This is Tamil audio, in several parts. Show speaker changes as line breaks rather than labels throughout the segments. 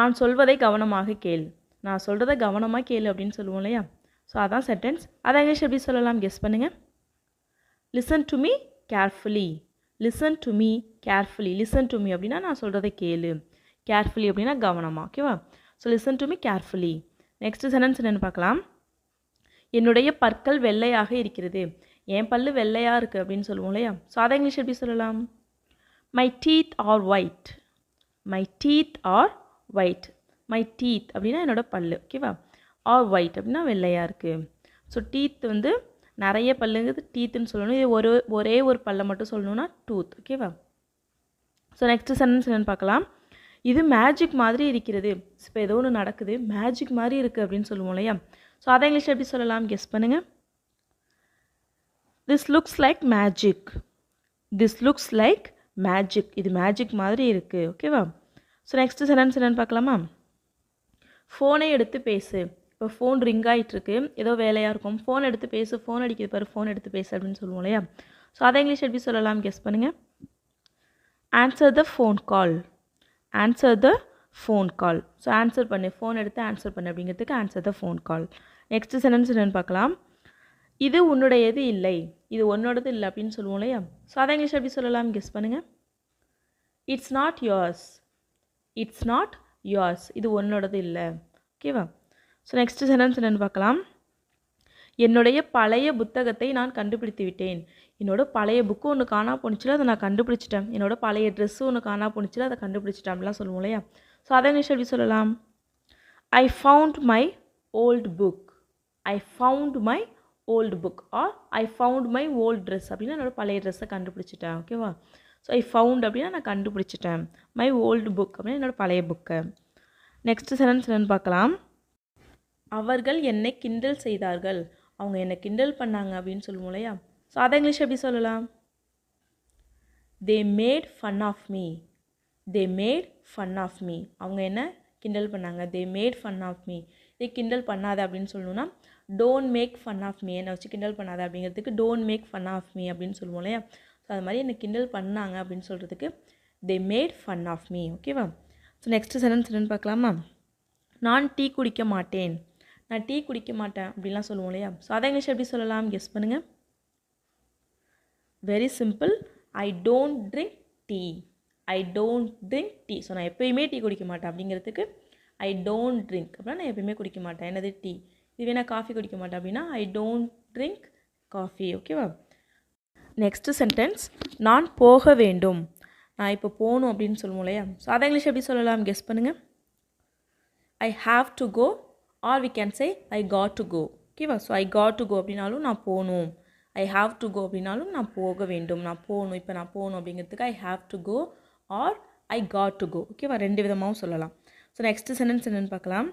நான் சொல்வதை கவனமாக கேள். நான் சொல்கிறத கவனமாக கேளு அப்படின்னு சொல்லுவோம் இல்லையா? ஸோ அதான் சென்டென்ஸ். அதை இங்கிலீஷ் எப்படி சொல்லலாம்? கெஸ் பண்ணுங்கள். Listen to me carefully. Listen to me carefully. Listen to me அப்படின்னா நான் சொல்கிறத கேளு. கேர்ஃபுல்லி அப்படின்னா கவனமாக. ஓகேவா? So listen to me carefully. Next sentence என்னென்னு பார்க்கலாம். என்னுடைய பற்கள் வெள்ளையாக இருக்கிறது. என் பல்லு வெள்ளையாக இருக்குது அப்படின்னு சொல்லுவோம் இல்லையா? ஸோ அதை இங்கிலீஷ் எப்படி சொல்லலாம்? My teeth are white. My teeth are white. My teeth அப்படின்னா என்னோட பல்லு. ஓகேவா? ஆர் ஒயிட் அப்படின்னா வெள்ளையாக இருக்குது. ஸோ டீத் வந்து நிறைய பல்லுங்கிறது டீத்துன்னு சொல்லணும். இது ஒரே ஒரு பல்லை மட்டும் சொல்லணும்னா டூத். ஓகேவா? ஸோ நெக்ஸ்ட் சென்டென்ஸ் என்னென்னு பார்க்கலாம். இது மேஜிக் மாதிரி இருக்கிறது. இப்போ ஏதோ ஒன்று நடக்குது, மேஜிக் மாதிரி இருக்குது அப்படின்னு சொல்லுவோம் இல்லையா? ஸோ அதை இங்கிலீஷ் எப்படி சொல்லலாம்? கெஸ் பண்ணுங்கள். This looks like magic. This looks like magic. இது மேஜிக் மாதிரி இருக்குது. ஓகேவா? ஸோ நெக்ஸ்ட் சென்டென்ஸ் என்னென்னு பார்க்கலாமா? ஃபோனை எடுத்து பேசு. இப்போ ஃபோன் ரிங் ஆகிட்டுருக்கு, ஏதோ வேலையாக இருக்கும். ஃபோன் எடுத்து பேசு, ஃபோன் அடிக்கிறது பாரு, ஃபோன் எடுத்து பேசு அப்படின்னு சொல்லுவோம் இல்லையா? ஸோ அதை இங்கிலீஷ் எப்படி சொல்லலாம்? கெஸ் பண்ணுங்கள். Answer the phone call. Answer the phone call. So answer பண்ணு, ஃபோன் எடுத்து ஆன்சர் பண்ணு அப்படிங்கிறதுக்கு answer the phone call. Next sentence என்னென்னு பார்க்கலாம். இது உன்னுடையது இல்லை. இது உன்னோடது இல்லை அப்படின்னு சொல்லுவோம் இல்லையா? ஸோ அதை இங்கிலீஷ் எப்படி சொல்லலாம்? கெஸ் பண்ணுங்கள். It's not yours. It's not yours. இது உன்னோடது இல்லை. ஓகேவா? ஸோ நெக்ஸ்ட் சென்டென்ஸ் என்னென்னு பார்க்கலாம். என்னுடைய பழைய புத்தகத்தை நான் கண்டுபிடித்து விட்டேன். என்னோட பழைய புக்கு ஒன்று காணா போணுச்சுல, அதை நான் கண்டுபிடிச்சிட்டேன். என்னோட பழைய ட்ரெஸ்ஸு ஒன்று காணா போணுச்சுல, அதை கண்டுபிடிச்சிட்டேன் அப்படிலாம் சொல்லுவோம் இல்லையா? ஸோ அதை இங்கிலீஷ் எப்படி சொல்லலாம்? I found my old book. I found my old book. Or I found my old dress அப்படின்னா என்னோட பழைய ட்ரெஸ்ஸை கண்டுபிடிச்சிட்டேன். ஓகேவா? ஸோ ஐ ஃபவுண்ட் அப்படின்னா நான் கண்டுபிடிச்சிட்டேன். மை ஓல்டு புக் அப்படின்னா என்னோட பழைய புக்கை. நெக்ஸ்ட் சென்டென்ஸ் என்னென்னு பார்க்கலாம். அவர்கள் என்னை கிண்டல் செய்தார்கள். அவங்க என்னை கிண்டல் பண்ணாங்க அப்படின்னு சொல்லுவோம் இல்லையா? ஸோ அதை இங்கிலீஷ் எப்படி சொல்லலாம்? They made fun of me. They made fun of me. அவங்க என்ன கிண்டல் பண்ணாங்க. They made fun of me. இதே கிண்டல் பண்ணாத அப்படின்னு சொல்லணும்னா don't make fun of me. என்னை வச்சு கிண்டல் பண்ணாத அப்படிங்கிறதுக்கு don't make fun of me அப்படின்னு சொல்லுவோம் இல்லையா? ஸோ அது மாதிரி என்னை கிண்டல் பண்ணாங்க அப்படின்னு சொல்கிறதுக்கு they made fun of me. ஓகேவா? ஸோ நெக்ஸ்ட் சென்டென்ஸ் என்னென்னு பார்க்கலாமா. நான் டீ குடிக்க மாட்டேன். நான் டீ குடிக்க மாட்டேன் அப்படின்லாம் சொல்லுவோம் இல்லையா? ஸோ அதை இங்கிலீஷ் எப்படி சொல்லலாம்? கெஸ் பண்ணுங்கள். Very simple. I don't drink tea. I don't drink tea. So நான் எப்போயுமே டீ குடிக்க மாட்டேன் அப்படிங்கிறதுக்கு ஐ டோன்ட் ட்ரிங்க் அப்படின்னா நான் எப்போயுமே குடிக்க மாட்டேன். என்னது? டீ. இதுவே நான் காஃபி குடிக்க மாட்டேன் அப்படின்னா ஐ டோன்ட் ட்ரிங்க் காஃபி. ஓகேவா? நெக்ஸ்ட் சென்டென்ஸ் நான் போக வேண்டும். நான் இப்போ போகணும் அப்படின்னு சொல்லுவோம் இல்லையா? ஸோ அதை இங்கிலீஷ் எப்படி சொல்லலாம்? கெஸ் பண்ணுங்கள். I have to go or we can say I got to go. ஓகேவா? So I got to go அப்படின்னாலும் நான் போகணும். ஐ ஹாவ் டு கோ அப்படின்னாலும் நான் போக வேண்டும், நான் போகணும், இப்போ நான் போகணும் அப்படிங்கிறதுக்கு I have to go or I got to go. ஓகேவா? ரெண்டு விதமாகவும் சொல்லலாம். ஸோ நெக்ஸ்ட் சென்டென்ஸ் என்னென்னு பார்க்கலாம்.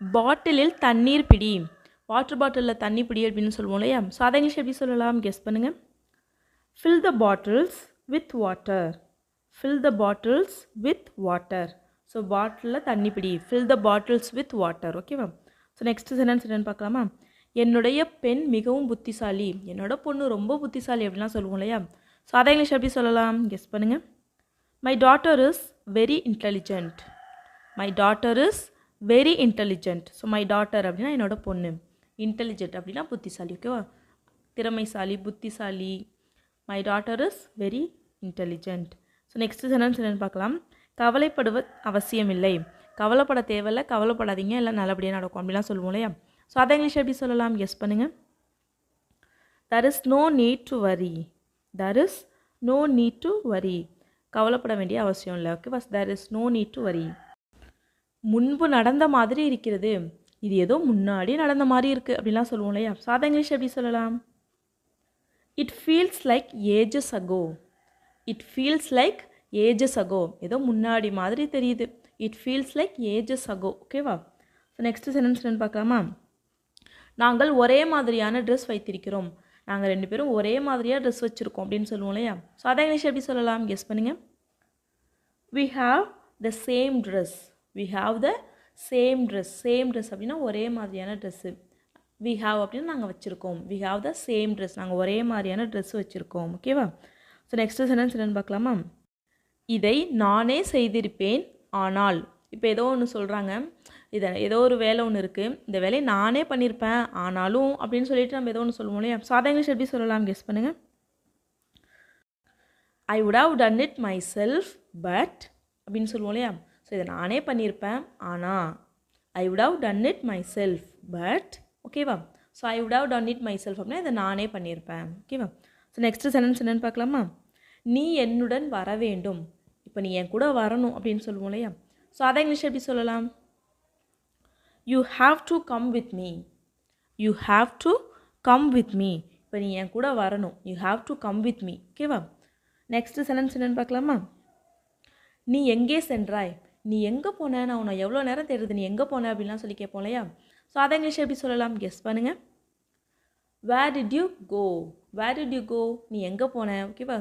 பாட்டிலில் தண்ணீர் பிடி. வாட்டர் பாட்டிலில் தண்ணி பிடி அப்படின்னு சொல்லுவோம் இல்லையா? ஸோ அதை இங்கிலீஷ் எப்படி சொல்லலாம்? கெஸ் பண்ணுங்கள். Fill the bottles with water. Fill the bottles with water. So பாட்டிலில் தண்ணி பிடி. Fill the bottles with water. ஓகேவா? ஸோ நெக்ஸ்ட் சென்டென்ஸ் என்னென்னு பார்க்கலாமா. என்னுடைய பெண் மிகவும் புத்திசாலி. என்னோட பொண்ணு ரொம்ப புத்திசாலி அப்படின்லாம் சொல்லுவோம் இல்லையா? ஸோ அதை இங்கிலீஷ் எப்படி சொல்லலாம்? கெஸ் பண்ணுங்கள். My daughter is very intelligent. My daughter is very intelligent. So my daughter அப்படின்னா என்னோட பொண்ணு. இன்டெலிஜென்ட் அப்படின்னா புத்திசாலி. ஓகேவா? திறமைசாலி, புத்திசாலி. My daughter is very intelligent. So next sentence என்னென்னு பார்க்கலாம். கவலைப்படுவது அவசியமில்லை. கவலைப்பட தேவையில்லை, கவலைப்படாதீங்க, எல்லாம் நல்லபடியாக நடக்கும் அப்படிலாம் சொல்லுவோம் இல்லையா? ஸோ அதை இங்கிலீஷ் எப்படி சொல்லலாம்? கெஸ் பண்ணுங்கள். there is no need to worry. there is no need to worry. கவலைப்பட வேண்டிய அவசியம் இல்லை. ஓகேவா? there is no need to worry. முன்பு நடந்த மாதிரி இருக்கிறது. இது ஏதோ முன்னாடி நடந்த மாதிரி இருக்குது அப்படிலாம் சொல்லுவோம் இல்லையா? ஸோ அதை இங்கிலீஷ் எப்படி சொல்லலாம்? It feels like ages ago. It feels like ages ago. ஏதோ முன்னாடி மாதிரி தெரியுது. It feels like ages ago. ஓகேவா? ஸோ நெக்ஸ்ட் சென்டென்ஸ் என்னென்னு பார்க்கலாமா. நாங்கள் ஒரே மாதிரியான ட்ரெஸ் வைத்திருக்கிறோம். நாங்கள் ரெண்டு பேரும் ஒரே மாதிரியாக ட்ரெஸ் வச்சுருக்கோம் அப்படின்னு சொல்லுவோம் இல்லையா? ஸோ அதை இங்கிலீஷ் எப்படி சொல்லலாம்? கெஸ் பண்ணுங்கள். we have the same dress. we have the same dress. same dress அப்படின்னா ஒரே மாதிரியான ட்ரெஸ்ஸு. we have அப்படின்னா நாங்கள் வச்சுருக்கோம். we have the same dress. நாங்கள் ஒரே மாதிரியான ட்ரெஸ் வச்சுருக்கோம். ஓகேவா? ஸோ நெக்ஸ்ட் சென்டென்ஸ் என்னென்னு பார்க்கலாமா. இதை நானே செய்திருப்பேன் ஆனால். இப்போ ஏதோ ஒன்று சொல்கிறாங்க, இதை ஏதோ ஒரு வேலை ஒன்று இருக்குது, இந்த வேலையை நானே பண்ணியிருப்பேன் ஆனாலும் அப்படின்னு சொல்லிட்டு நம்ம ஏதோ ஒன்று சொல்லுவோம் இல்லையா? ஸோ அதை இங்கிலீஷ் எப்படி சொல்லலாம் கெஸ் பண்ணுங்கள். I would have done it myself but அப்படின்னு சொல்லுவோம் இல்லையா? ஸோ இதை நானே பண்ணியிருப்பேன் ஆனால் I would have done it myself but. ஓகேவா? So I would have done it myself அப்படின்னா இதை நானே பண்ணியிருப்பேன். ஓகேவா? ஸோ நெக்ஸ்ட்டு சென்டென்ஸ் என்னென்னு பார்க்கலாமா? நீ என்னுடன் வர வேண்டும். இப்போ நீ என் கூட வரணும் அப்படின்னு சொல்லுவோம் இல்லையா? ஸோ அதை இங்கிலீஷ் எப்படி சொல்லலாம்? You have to come with me. You have to come with me. இப்போ நீ என் கூட வரணும். You have to come with me. ஓகேவா? நெக்ஸ்ட்டு சென்டென்ஸ் என்னென்னு பார்க்கலாமா? நீ எங்கே சென்றாய். நீ எங்கே போன, நான் உன்னை எவ்வளோ நேரம் தெரியுது, நீ எங்கே போன அப்படின்லாம் சொல்லி கேட்போம் இல்லையா? ஸோ அதை இங்கிலீஷ் எப்படி சொல்லலாம் கெஸ் பண்ணுங்கள். Where did you go. Where did you go, நீ எங்கே போன. ஓகேவா?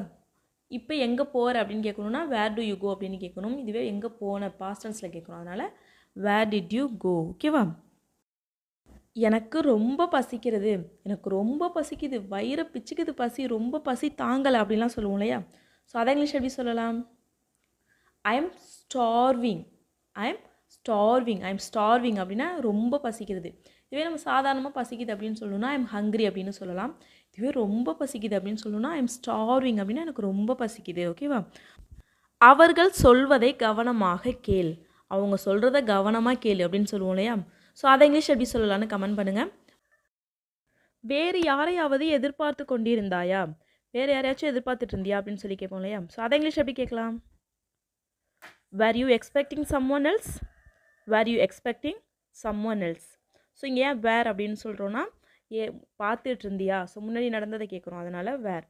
இப்போ எங்கே போகிற அப்படின்னு கேட்கணுன்னா வேர் டு யூ கோ அப்படின்னு கேட்கணும். இதுவே எங்கே போன பாஸ்ட் டென்ஸில் கேட்கணும். அதனால் வேர் டிட் யூ கோ. ஓகேவா? எனக்கு ரொம்ப பசிக்கிறது. எனக்கு ரொம்ப பசிக்குது, வயிறு பிச்சுக்குது, பசி ரொம்ப பசி தாங்கலை அப்படின்லாம் சொல்லுவோம் இல்லையா? ஸோ அதை இங்கிலீஷ் எப்படி சொல்லலாம்? I am starving. I am starving. I am starving அப்படின்னா ரொம்ப பசிக்கிறது. இதுவே நம்ம சாதாரணமாக பசிக்குது அப்படின்னு சொல்லணும்னா ஐ எம் ஹங்க்ரி அப்படின்னு சொல்லலாம். இதுவே ரொம்ப பசிக்குது அப்படின்னு சொல்லணும்னா ஐ எம் ஸ்டார்விங் அப்படின்னா எனக்கு ரொம்ப பசிக்குது. ஓகேவா? அவர்கள் சொல்வதை கவனமாக கேள். அவங்க சொல்கிறத கவனமாக கேளு அப்படின்னு சொல்லுவோம் இல்லையா? ஸோ அதை இங்கிலீஷ் எப்படி சொல்லலான்னு கமெண்ட் பண்ணுங்கள். வேறு யாரையாவது எதிர்பார்த்து கொண்டிருந்தாயா. வேறு யாரையாச்சும் எதிர்பார்த்துட்டு இருந்தியா அப்படின்னு சொல்லி கேட்போம் இல்லையா? ஸோ அதை இங்கிலீஷ் எப்படி கேட்கலாம்? Were you expecting someone else. Were you expecting someone else. So இங்கே ஏன் வேர் அப்படின்னு சொல்கிறோன்னா பார்த்துட்டு இருந்தியா, ஸோ முன்னாடி நடந்ததை கேட்குறோம், அதனால் வேர்.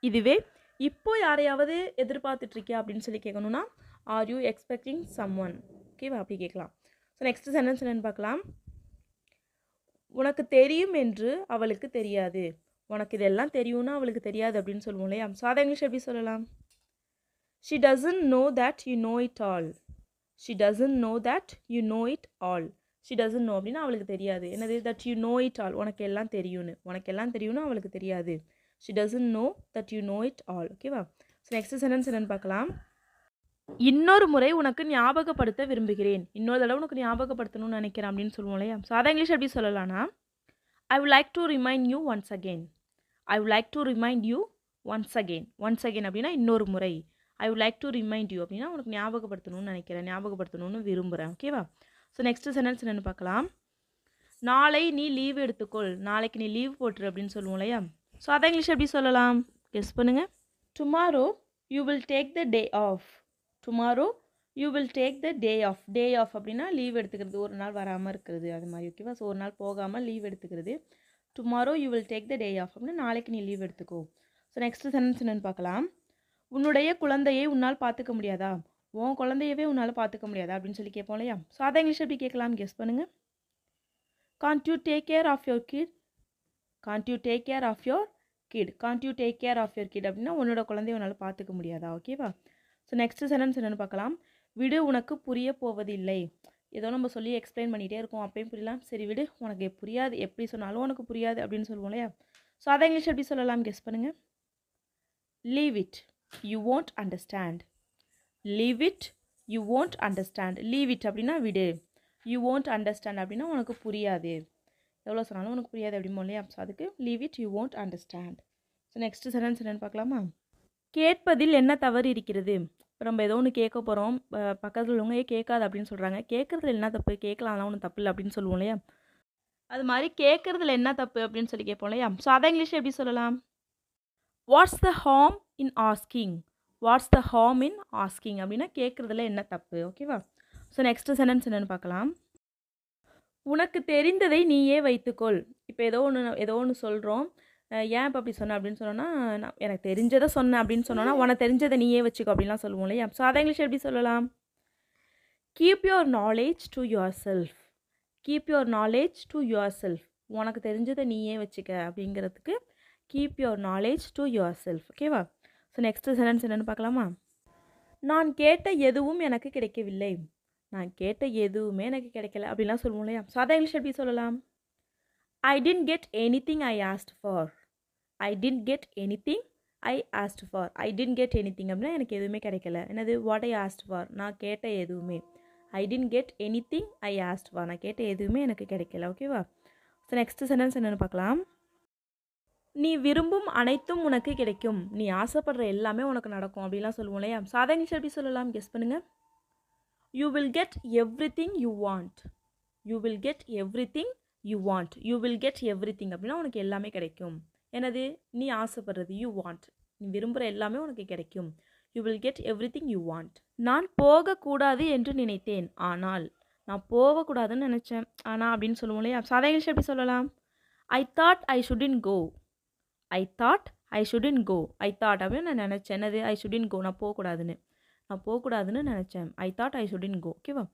இதுவே இப்போ யாரையாவது எதிர்பார்த்துட்ருக்கியா அப்படின்னு சொல்லி கேட்கணுன்னா ஆர் யூ எக்ஸ்பெக்டிங் சம்ஒன். ஓகேவா? அப்படி கேட்கலாம். ஸோ நெக்ஸ்ட் சென்டென்ஸ் என்னென்னு பார்க்கலாம். உனக்கு தெரியும் என்று அவளுக்கு தெரியாது. உனக்கு இதெல்லாம் தெரியும்னா அவளுக்கு தெரியாது அப்படின்னு சொல்லுவோம் இல்லையா? ஸோ அதை இங்கிலீஷ் எப்படி சொல்லலாம்? She doesn't know that you know it all. She doesn't know that you know it all. She doesn't know அப்படின்னா அவளுக்கு தெரியாது. என்னது? That you know it all. உனக்கு எல்லாம் தெரியும்னு. உனக்கு எல்லாம் தெரியும்னு அவளுக்கு தெரியாது. She doesn't know that you know it all. ஓகேவா? ஸோ நெக்ஸ்ட் சென்டென்ஸ் என்னென்னு பார்க்கலாம். இன்னொரு முறை உனக்கு ஞாபகப்படுத்த விரும்புகிறேன். இன்னொரு தடவை உனக்கு ஞாபகப்படுத்தணும்னு நினைக்கிறேன் அப்படின்னு சொல்லுவோம் இல்லையா? ஸோ அதை இங்கிலீஷ் எப்படி சொல்லலாம்னா I would like to remind you once again. I would like to remind you once again. Once again அப்படின்னா இன்னொரு முறை. I would like to remind you அப்படின்னா உனக்கு ஞாபகப்படுத்தணும்னு நினைக்கிறேன், ஞாபகப்படுத்தணும்னு விரும்புகிறேன். ஓகேவா? ஸோ நெக்ஸ்ட்டு சென்டென்ஸ் என்னென்னு பார்க்கலாம். நாளை நீ லீவ் எடுத்துக்கொள். நாளைக்கு நீ லீவ் போட்டுரு அப்படின்னு சொல்லுவோம் இல்லையா? ஸோ அதை இங்கிலீஷ் எப்படி சொல்லலாம் கெஸ் பண்ணுங்கள். Tomorrow you will take the day off. Tomorrow you will take the day off. Day off அப்படின்னா லீவ் எடுத்துக்கிறது, ஒரு நாள் வராமல் இருக்கிறது அது மாதிரி. ஓகேவா? ஸோ ஒரு நாள் போகாமல் லீவ் எடுத்துக்கிறது. Tomorrow you will take the day off அப்படின்னா நாளைக்கு நீ லீவ் எடுத்துக்கோ. ஸோ நெக்ஸ்ட் சென்டென்ஸ் என்னென்னு பார்க்கலாம். உன்னுடைய குழந்தையை உன்னால் பார்த்துக்க முடியாதா. உன் குழந்தையவே உன்னால் பார்த்துக்க முடியாதா அப்படின்னு சொல்லி கேட்போம் இல்லையா? ஸோ அதை இங்கிலீஷ் எப்படி கேட்கலாம் கெஸ் பண்ணுங்கள். Can't you take care of your kid. Can't you take care of your kid. Can't you take care of your kid அப்படின்னா உன்னோட குழந்தைய உன்னால் பார்த்துக்க முடியாதா. ஓகேவா? ஸோ நெக்ஸ்ட் சென்டென்ஸ் என்னென்னு பார்க்கலாம். விடு உனக்கு புரிய போவதில்லை. ஏதோ நம்ம சொல்லி எக்ஸ்பிளைன் பண்ணிகிட்டே இருக்கோம், அப்பயும் புரியலாம். சரி விடு, உனக்கு புரியாது, எப்படி சொன்னாலும் உனக்கு புரியாது அப்படின்னு சொல்லுவோம் இல்லையா? ஸோ அதை இங்கிலீஷ் எப்படி சொல்லலாம் கெஸ் பண்ணுங்கள். Leave it you won't understand. Leave it you won't understand. Leave it அப்படின்னா விடு. யூ won't அண்டர்ஸ்டாண்ட் அப்படின்னா உனக்கு புரியாது, எவ்வளோ சொன்னாலும் உனக்கு புரியாது அப்படிமோ இல்லையா? ஸோ அதுக்கு leave it you won't understand. So next sentence என்னென்னு பார்க்கலாமா. கேட்பதில் என்ன தவறு இருக்கிறது. இப்போ நம்ம ஏதோ ஒன்று கேட்க போகிறோம், பக்கத்தில் உள்ளவங்க கேட்காது அப்படின்னு சொல்கிறாங்க. கேட்குறதுல என்ன தப்பு, கேட்கலாம் ஒன்றும் தப்பு இல்லை அப்படின்னு சொல்லுவோம் இல்லையா? அது மாதிரி கேட்குறதுல என்ன தப்பு அப்படின்னு சொல்லி கேட்போம் இல்லையா? ஸோ அதை இங்கிலீஷ் எப்படி சொல்லலாம். What's the harm in asking. What's the harm in asking அப்படின்னா கேட்குறதுல என்ன தப்பு. ஓகேவா? ஸோ நெக்ஸ்ட் சென்டென்ஸ் என்னென்னு பார்க்கலாம். உனக்கு தெரிந்ததை நீயே வைத்துக்கொள். இப்போ ஏதோ ஒன்று சொல்கிறோம், ஏன் இப்போ அப்படி சொன்ன அப்படின்னு சொன்னோன்னா, நான் எனக்கு தெரிஞ்சதை சொன்னேன் அப்படின்னு சொன்னோன்னா உனக்கு தெரிஞ்சதை நீயே வச்சுக்கோ அப்படின்லாம் சொல்லுவோம் இல்லையா? ஸோ அதை இங்கிலீஷ் எப்படி சொல்லலாம். Keep your knowledge to your self. Keep your knowledge to your self. உனக்கு தெரிஞ்சதை நீயே வச்சுக்க அப்படிங்கிறதுக்கு keep your knowledge to your self. ஓகேவா? ஸோ நெக்ஸ்ட் சென்டென்ஸ் என்னென்னு பார்க்கலாமா. நான் கேட்ட எதுவும் எனக்கு கிடைக்கவில்லை. நான் கேட்ட எதுவுமே எனக்கு கிடைக்கல அப்படின்லாம் சொல்லுவோம் இல்லையா? ஸோ அதை இங்கிலீஷ் எப்படி சொல்லலாம். I didn't get anything I asked for. I didn't get anything I asked for. I didn't get anything அப்படின்னா எனக்கு எதுவுமே கிடைக்கல. என்னது வாட் ஐ ஆஸ்ட் ஃபார், நான் கேட்ட எதுவுமே. I didn't get anything I asked for, நான் கேட்ட எதுவுமே எனக்கு கிடைக்கல. ஓகேவா? ஸோ நெக்ஸ்ட் சென்டென்ஸ் என்னென்னு பார்க்கலாம். நீ விரும்பும் அனைத்தும் உனக்கு கிடைக்கும். நீ ஆசைப்படுற எல்லாமே உனக்கு நடக்கும் அப்படிலாம் சொல்லுவோம் இல்லையா? சாதா இங்கிலீஷ் எப்படி சொல்லலாம் கெஸ் பண்ணுங்கள். You will get everything you want. You will get everything you want. You will get everything அப்படின்னா உனக்கு எல்லாமே கிடைக்கும். என்னது? நீ ஆசைப்படுறது, யூ வாண்ட். நீ விரும்புகிற எல்லாமே உனக்கு கிடைக்கும். You will get everything you want. நான் போகக்கூடாது என்று நினைத்தேன், ஆனால். நான் போகக்கூடாதுன்னு நினச்சேன், ஆனால் அப்படின்னு சொல்லுவோம் இல்லையா? சாதா இங்கிலீஷ் எப்படி சொல்லலாம்? I thought I shouldn't go. I thought I shouldn't go. I thought அப்படின்னு நான் நினச்சேன். என்னது? ஐ ஷுடின் கோ, நான் போகக்கூடாதுன்னு நினச்சேன். ஐ தாட் ஐ ஷுடின் கோ. ஓகேவா?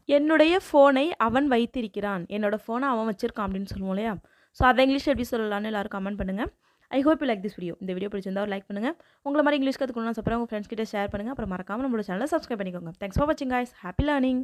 என்னுடைய ஃபோனை அவன் வைத்திருக்கிறான். என்னோடய ஃபோனை அவன் வச்சிருக்கான் அப்படின்னு சொல்லுவோம் இல்லையா? ஸோ அதை இங்கிலீஷ் எப்படி சொல்லலாம்னு எல்லாரும் கமெண்ட் பண்ணுங்கள். I hope you like this video. இந்த வீடியோ பிடிச்சிருந்தா ஒரு லைக் பண்ணுங்கள். உங்களை மாதிரி இங்கிலீஷ் கற்றுக்கணும்னு அப்புறம் உங்கள் ஃப்ரெண்ட்ஸ் கிட்ட ஷேர் பண்ணுங்கள். அப்புறம் மறக்காமல் நம்மளோட சேனலை சப்ஸ்கிரைப் பண்ணிக்கோங்க. தேங்க்ஸ் ஃபார் வாட்சிங் கைஸ். Happy learning.